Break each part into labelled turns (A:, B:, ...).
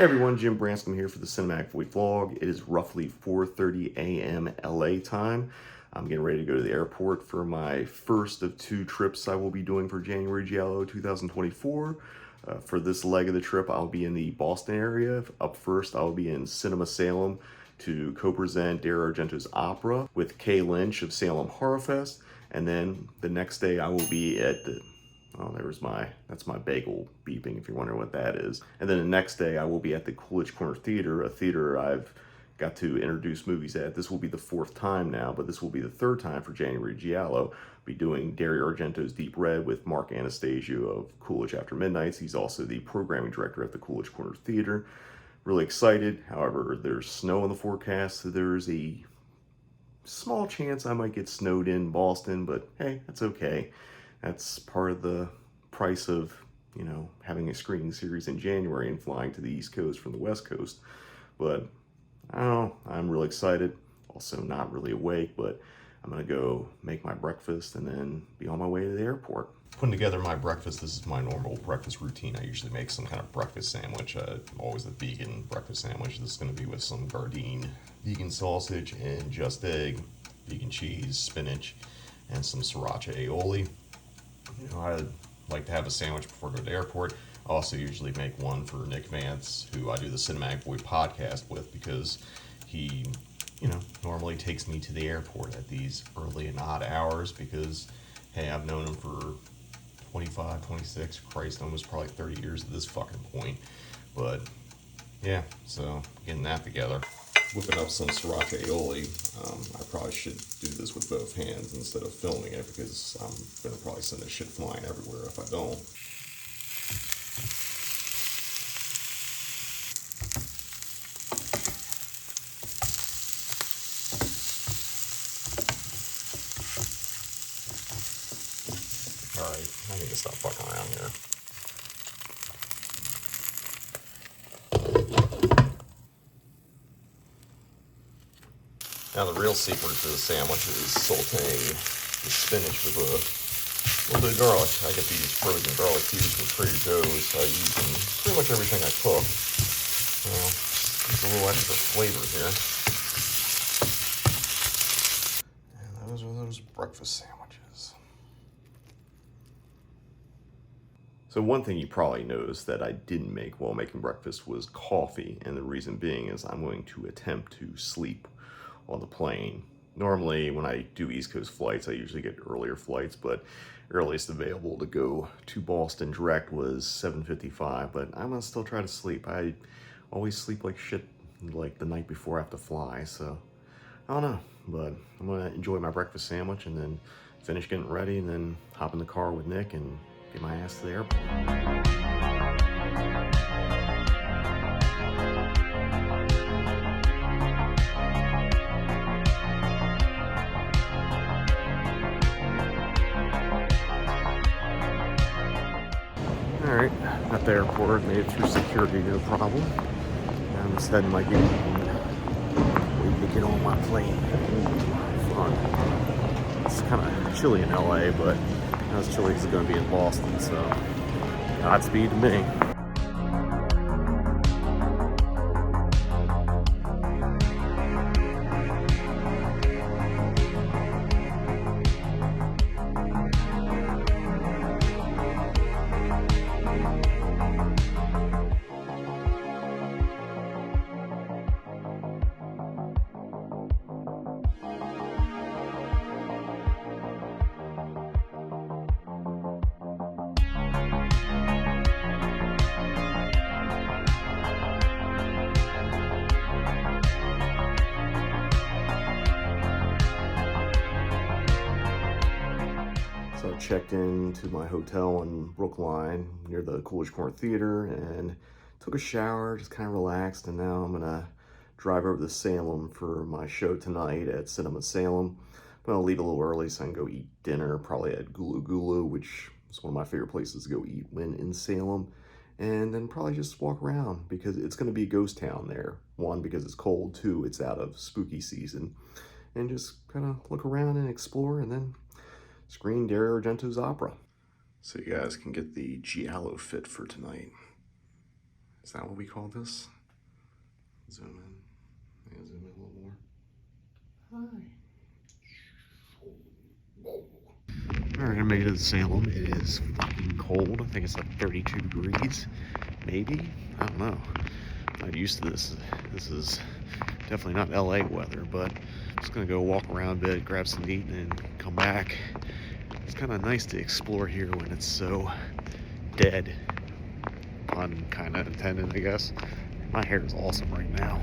A: everyone, Jim Branscombe here for the Cinematic Void Vlog. It is roughly 4:30 a.m. LA time. I'm getting ready to go to the airport for my first of 2 trips I will be doing for January Giallo 2024. For this leg of the trip, I'll be in the Boston area. Up first, I'll be in Cinema Salem to co-present Dario Argento's opera with Kay Lynch of Salem Horror Fest. And then the next day, I will be at the that's my bagel beeping if you're wondering what that is. And then the next day I will be at the Coolidge Corner Theatre, a theater I've got to introduce movies at. This will be the 4th time now, but this will be the 3rd time for January Giallo. I'll be doing Dario Argento's Deep Red with Mark Anastasio of Coolidge After Midnights. He's also the programming director at the Coolidge Corner Theatre. Really excited. However, there's snow in the forecast, so there's a small chance I might get snowed in Boston, but hey, that's okay. That's part of the price of, having a screening series in January and flying to the East Coast from the West Coast. But I don't know, I'm really excited. Also not really awake, but I'm gonna go make my breakfast and then be on my way to the airport. Putting together my breakfast, this is my normal breakfast routine. I usually make some kind of breakfast sandwich, always a vegan breakfast sandwich. This is gonna be with some Gardein vegan sausage and just egg, vegan cheese, spinach, and some sriracha aioli. I like to have a sandwich before I go to the airport. I also usually make one for Nick Vance, who I do the Cinematic Void podcast with, because he, normally takes me to the airport at these early and odd hours because, hey, I've known him for 25, 26, Christ, almost probably 30 years at this fucking point. But, yeah, so getting that together. Whipping up some sriracha aioli. I probably should do this with both hands instead of filming it because I'm going to probably send this shit flying everywhere if I don't. Alright, I need to stop fucking around here. Now the real secret to the sandwich is sauteing the spinach with a little bit of garlic. I get these frozen garlic cubes from Trader Joe's. I use them pretty much everything I cook. Well, just a little extra flavor here. And those are those breakfast sandwiches. So one thing you probably noticed that I didn't make while making breakfast was coffee. And the reason being is I'm going to attempt to sleep on the plane. Normally when I do East Coast flights, I usually get earlier flights, but earliest available to go to Boston direct was 7:55, but I'm gonna still try to sleep. I always sleep like shit like the night before I have to fly, so I don't know, but I'm gonna enjoy my breakfast sandwich and then finish getting ready and then hop in the car with Nick and get my ass to the airport. Alright, at the airport, made it through security, no problem. Now I'm just heading my gate and waiting to get on my plane. Ooh, fun. It's kind of chilly in LA, but not as chilly as it's going to be in Boston, so Godspeed to me. So I checked into my hotel in Brookline near the Coolidge Corner Theatre and took a shower, just kind of relaxed, and now I'm gonna drive over to Salem for my show tonight at Cinema Salem. I'm gonna leave a little early so I can go eat dinner, probably at Gulu, which is one of my favorite places to go eat when in Salem. And then probably just walk around because it's gonna be a ghost town there. 1, because it's cold, 2, it's out of spooky season. And just kind of look around and explore and then screen Dario Argento's opera. So you guys can get the Giallo fit for tonight. Is that what we call this? Zoom in. Yeah, zoom in a little more. Hi. Alright, I made it to Salem. It is fucking cold. I think it's like 32 degrees. Maybe? I don't know. I'm not used to this. This is definitely not LA weather, but I'm just gonna go walk around a bit, grab some to eat, and come back. It's kind of nice to explore here when it's so dead. Pun kind of intended, I guess. My hair is awesome right now.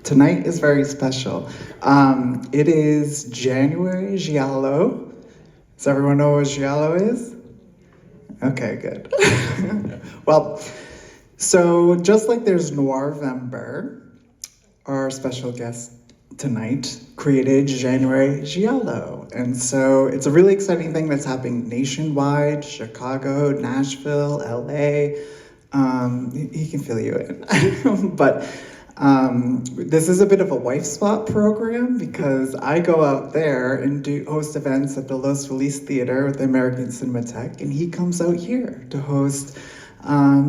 B: Tonight is very special. It is January Giallo. Does everyone know what Giallo is? Okay, good. Well, so just like there's Noirvember, our special guest tonight created January Giallo. And so it's a really exciting thing that's happening nationwide, Chicago, Nashville, LA. He can fill you in. But this is a bit of a wife swap program because I go out there and host events at the Los Feliz Theater with the American Cinematheque, and he comes out here to host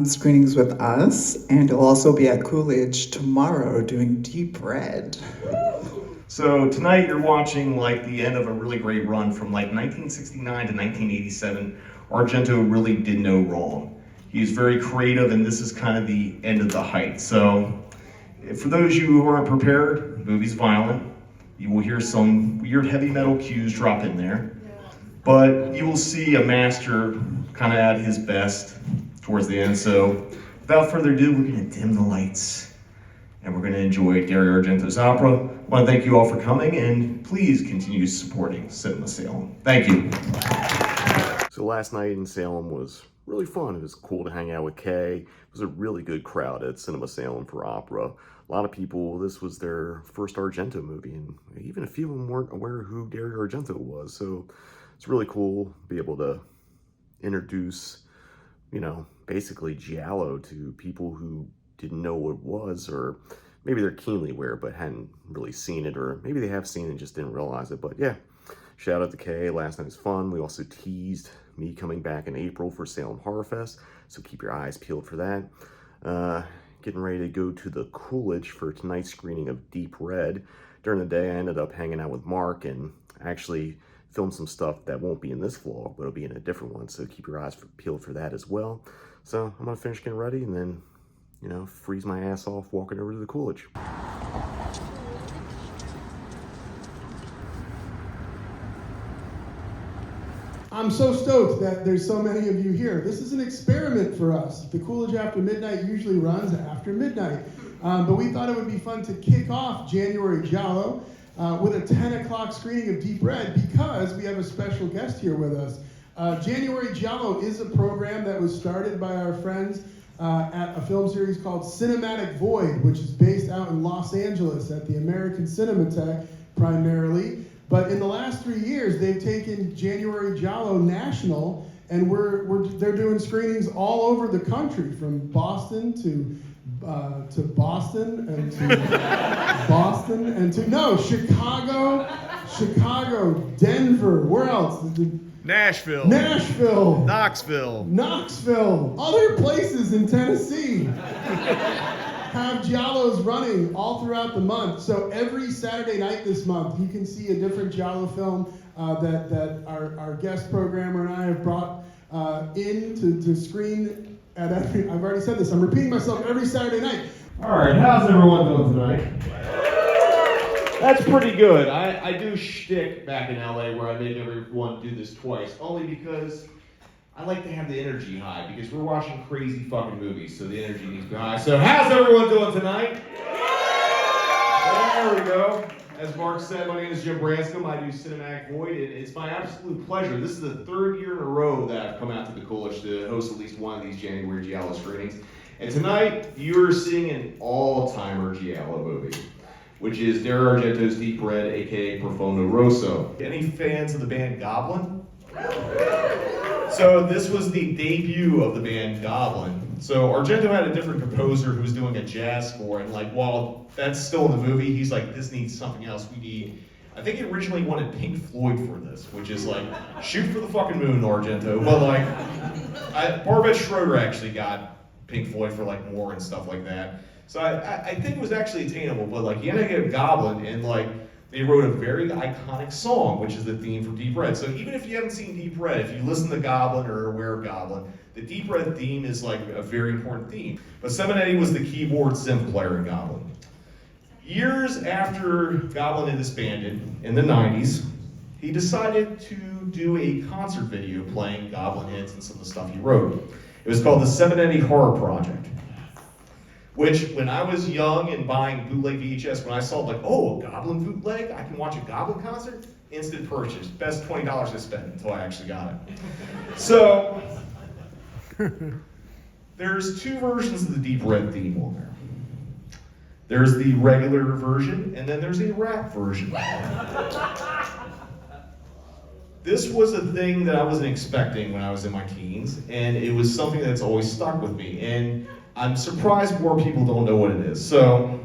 B: screenings with us, and he'll also be at Coolidge tomorrow doing Deep Red.
A: So tonight you're watching like the end of a really great run from like 1969 to 1987. Argento really did no wrong. He's very creative, and this is kind of the end of the height. So for those of you who aren't prepared, the movie's violent. You will hear some weird heavy metal cues drop in there. But you will see a master kind of at his best towards the end. So without further ado, we're going to dim the lights and we're going to enjoy Dario Argento's opera. I want to thank you all for coming, and please continue supporting Cinema Salem. Thank you. So last night in Salem was really fun. It was cool to hang out with Kay. It was a really good crowd at Cinema Salem for opera. A lot of people, this was their first Argento movie, and even a few of them weren't aware who Dario Argento was. So it's really cool to be able to introduce, basically Giallo to people who didn't know what it was, or maybe they're keenly aware but hadn't really seen it, or maybe they have seen it and just didn't realize it. But yeah, shout out to Kay. Last night was fun. We also teased me coming back in April for Salem Horror Fest, so keep your eyes peeled for that. Getting ready to go to the Coolidge for tonight's screening of Deep Red. During the day, I ended up hanging out with Mark and actually filmed some stuff that won't be in this vlog, but it'll be in a different one, so keep your eyes peeled for that as well. So I'm gonna finish getting ready and then, freeze my ass off walking over to the Coolidge.
C: I'm so stoked that there's so many of you here. This is an experiment for us. The Coolidge After Midnight usually runs after midnight. But we thought it would be fun to kick off January Giallo with a 10 o'clock screening of Deep Red because we have a special guest here with us. January Giallo is a program that was started by our friends at a film series called Cinematic Void, which is based out in Los Angeles at the American Cinematheque primarily. But in the last 3 years, they've taken January Giallo national, and they're doing screenings all over the country, from Boston to Boston and to Boston and to Chicago, Denver. Where else?
D: Nashville,
C: Knoxville, other places in Tennessee have Giallos running all throughout the month. So every Saturday night this month, you can see a different Giallo film that our guest programmer and I have brought in to screen at every, I've already said this, I'm repeating myself, every Saturday night.
D: All right, how's everyone doing tonight? That's pretty good. I do shtick back in LA where I made everyone do this twice, only because I like to have the energy high, because we're watching crazy fucking movies, so the energy needs to be high. So how's everyone doing tonight? There we go. As Mark said, my name is Jim Branscombe. I do Cinematic Void, and it's my absolute pleasure. This is the third year in a row that I've come out to the Coolidge to host at least one of these January Giallo screenings. And tonight, you're seeing an all-timer Giallo movie, which is Dario Argento's Deep Red, aka Profondo Rosso. Any fans of the band Goblin? So this was the debut of the band Goblin. So Argento had a different composer who was doing a jazz score, and like, while that's still in the movie, he's like, this needs something else. We need, I think he originally wanted Pink Floyd for this, which is like, shoot for the fucking moon, Argento. But like, Barbet Schroeder actually got Pink Floyd for like more and stuff like that. So I think it was actually attainable, but like, he ended up getting Goblin, and like, they wrote a very iconic song, which is the theme for Deep Red. So even if you haven't seen Deep Red, if you listen to Goblin or are aware of Goblin, the Deep Red theme is like a very important theme. But Simonetti was the keyboard synth player in Goblin. Years after Goblin had disbanded, in the 90s, he decided to do a concert video playing Goblin hits and some of the stuff he wrote. It was called the Simonetti Horror Project. Which, when I was young and buying bootleg VHS, when I saw like, oh, a Goblin bootleg, I can watch a Goblin concert, instant purchase. Best $20 I spent until I actually got it. So, there's two versions of the Deep Red theme on there. There's the regular version, and then there's a rap version. This was a thing that I wasn't expecting when I was in my teens, and it was something that's always stuck with me. And I'm surprised more people don't know what it is. So,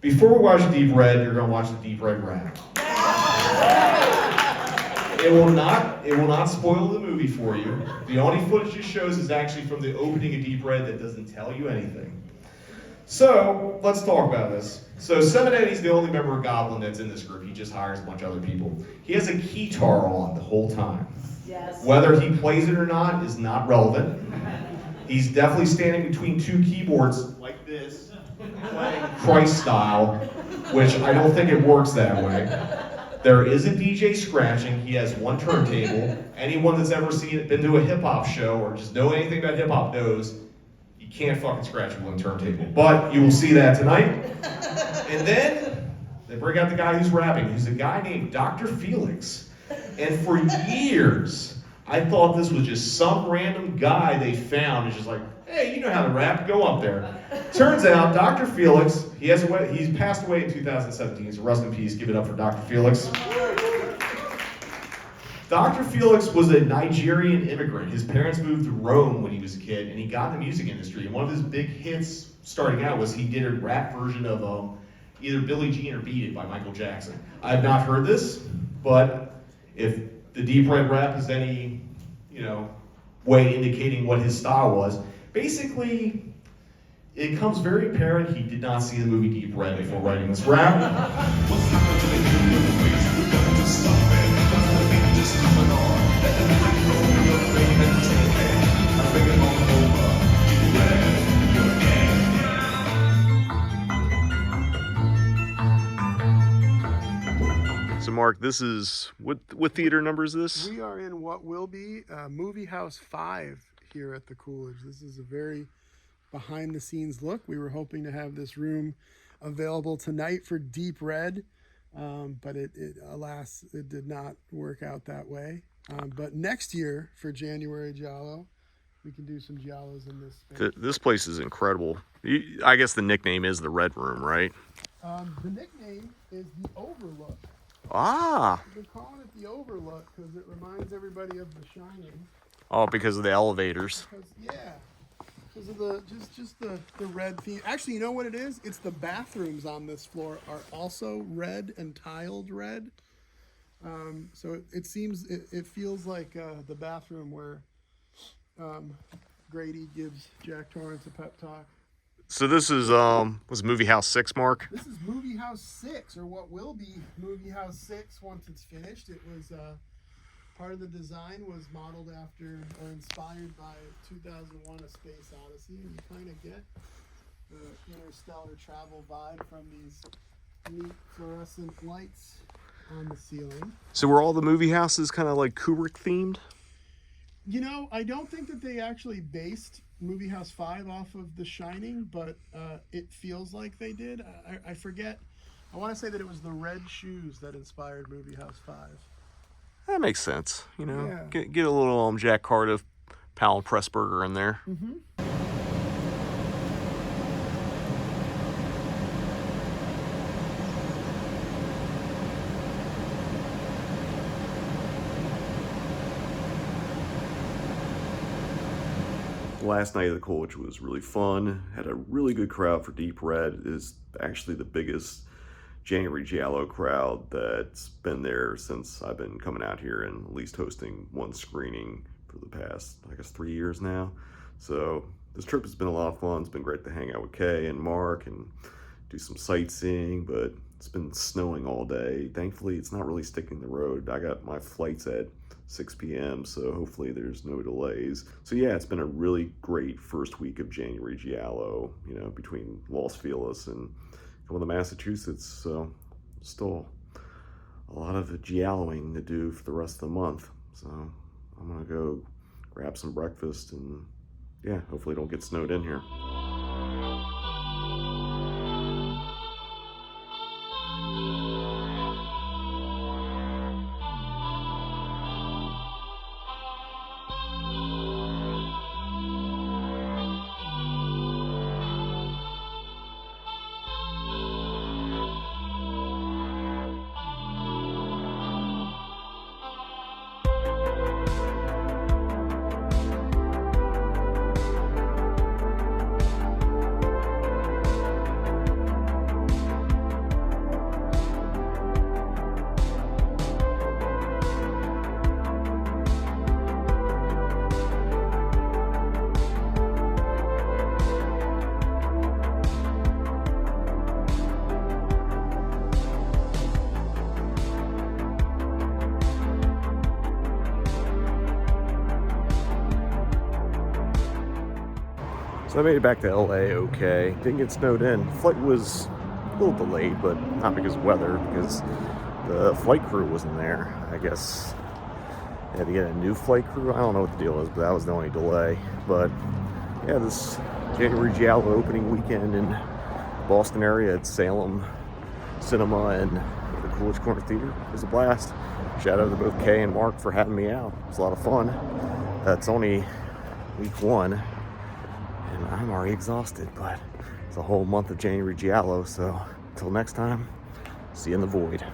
D: before we watch Deep Red, you're going to watch the Deep Red rap. It will not spoil the movie for you. The only footage it shows is actually from the opening of Deep Red that doesn't tell you anything. So, let's talk about this. So, Simonetti's the only member of Goblin that's in this group. He just hires a bunch of other people. He has a guitar on the whole time.
E: Yes.
D: Whether he plays it or not is not relevant. He's definitely standing between two keyboards like this, playing Christ style, which I don't think it works that way. There is a DJ scratching. He has one turntable. Anyone that's ever been to a hip hop show or just know anything about hip hop knows you can't fucking scratch with one turntable. But you will see that tonight. And then they bring out the guy who's rapping. He's a guy named Dr. Felix. And for years, I thought this was just some random guy they found. It's just like, hey, you know how to rap, go up there. Turns out, Dr. Felix, he's passed away in 2017, so rest in peace, give it up for Dr. Felix. Dr. Felix was a Nigerian immigrant. His parents moved to Rome when he was a kid, and he got in the music industry. And one of his big hits starting out was he did a rap version of either Billie Jean or Beat It by Michael Jackson. I have not heard this, but if the Deep Red rap is any, way indicating what his style was. Basically, it becomes very apparent he did not see the movie Deep Red before writing this rap.
A: So So Mark, this is, what theater number is this?
C: We are in what will be Movie House 5 here at the Coolidge. This is a very behind the scenes look. We were hoping to have this room available tonight for Deep Red, but it alas, it did not work out that way. But next year for January Giallo, we can do some Giallos in this space.
A: This place is incredible. I guess the nickname is the Red Room, right?
C: The nickname is the Overlook.
A: Ah.
C: We're calling it the Overlook because it reminds everybody of The Shining.
A: Oh, because of the elevators.
C: Because of the just the red theme. Actually, you know what it is? It's the bathrooms on this floor are also red and tiled red. So it seems it feels like the bathroom where Grady gives Jack Torrance a pep talk.
A: So this is was Movie House 6, Mark?
C: This is Movie House 6, or what will be Movie House 6 once it's finished. It was part of the design was modeled after or inspired by 2001: A Space Odyssey, and you kind of get the interstellar travel vibe from these neat fluorescent lights on the ceiling.
A: So were all the movie houses kind of like Kubrick themed?
C: You know, I don't think that they actually based Movie House 5 off of The Shining, but it feels like they did. I forget. I want to say that it was the red shoes that inspired Movie House 5.
A: That makes sense. You know,
C: Yeah.
A: get a little Jack Cardiff, Powell Pressburger in there.
C: Mm-hmm.
A: Last night at the Coolidge was really fun. Had a really good crowd for Deep Red. It is actually the biggest January Giallo crowd that's been there since I've been coming out here and at least hosting one screening for the past, I guess, 3 years now. So this trip has been a lot of fun. It's been great to hang out with Kay and Mark and do some sightseeing, but it's been snowing all day. Thankfully, it's not really sticking the road. I got my flights at 6 p.m., so hopefully there's no delays. So yeah, it's been a really great first week of January Giallo, you know, between Los Feliz and going to Massachusetts. So still a lot of gialloing to do for the rest of the month. So I'm gonna go grab some breakfast and yeah, hopefully don't get snowed in here. So I made it back to LA okay. Didn't get snowed in. Flight was a little delayed, but not because of weather, because the flight crew wasn't there. I guess they had to get a new flight crew. I don't know what the deal is, but that was the only delay. But yeah, this January Giallo opening weekend in Boston area at Salem Cinema and the Coolidge Corner Theatre was a blast. Shout out to both Kay and Mark for having me out. It was a lot of fun. That's only week one. And I'm already exhausted, but it's a whole month of January Giallo, so until next time, see you in the void.